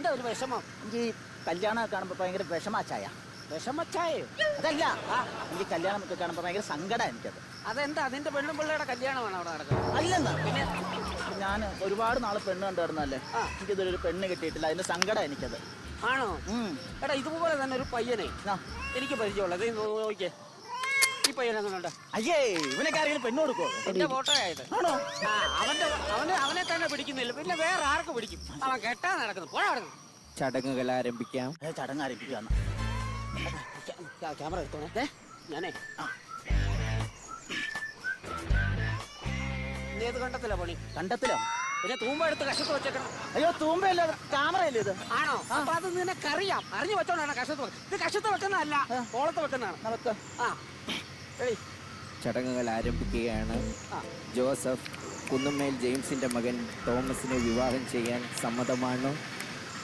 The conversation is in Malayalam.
എന്താ ഒരു വിഷമം? എനിക്ക് ഈ കല്യാണം കാണുമ്പോ ഭയങ്കര വിഷമാച്ചായ. വിഷമച്ചായോ? അതല്ല, എനിക്ക് കല്യാണം ഒക്കെ കാണുമ്പോ ഭയങ്കര സങ്കടം എനിക്കത്. അതെന്താ നിന്റെ പെണ്ണും പിള്ളയുടെ കല്യാണമാണ് അവിടെ നടക്കുന്നത്? അല്ലെന്നാ പിന്നെ ഞാൻ ഒരുപാട് നാളെ പെണ്ണ് കണ്ടു കിടന്നല്ലേ, എനിക്കിതൊരു പെണ്ണ് കിട്ടിയിട്ടില്ല, അതിന്റെ സങ്കടം എനിക്കത്. ആണോ? എടാ ഇതുപോലെ തന്നെ ഒരു പയ്യനെ എനിക്ക് പരിചയമുള്ളത്. നോക്കിയേ, ഈ പയ്യനെങ്ങനെയുണ്ട്? അയ്യേ, ഇവനൊക്കെ ആരെങ്കിലും പെണ്ണ് കൊടുക്കോ? എന്റെ ഫോട്ടോ ആയത്. ആണോ? അവനെ തന്നെ പിടിക്കുന്നില്ല, പിന്നെ വേറെ ആർക്ക് പിടിക്കും? അവൻ കെട്ടാൻ നടക്കുന്നു. പോഴ നടക്കുന്നു. ചടങ്ങുകൾ ആരംഭിക്കാം. ചടങ്ങ് ആരംഭിക്കാന്ന്. ക്യാമറ എടുത്തോണേ. ഞാനേ ഏത് കണ്ടത്തില്ല പണി? കണ്ടത്തിലോ? പിന്നെ തൂമ്പ എടുത്ത് കഷത്ത് വെച്ചേക്കണം. അയ്യോ, തൂമ്പയല്ല, ക്യാമറയല്ലേ ഇത്? ആണോ? അപ്പൊ അത് നിനക്കറിയാം, അറിഞ്ഞു വെച്ചോണ്ടാണ് കഷത്ത്. ഇത് കഷത്ത് വെക്കുന്നതല്ല, കോളത്ത് വെക്കുന്നതാണ്. നമുക്ക് ചടങ്ങുകൾ ആരംഭിക്കുകയാണ്. ജോസഫ് കുന്നുമ്മേൽ ജെയിംസിന്റെ മകൻ തോമസിനെ വിവാഹം ചെയ്യാൻ സമ്മതമാണ്.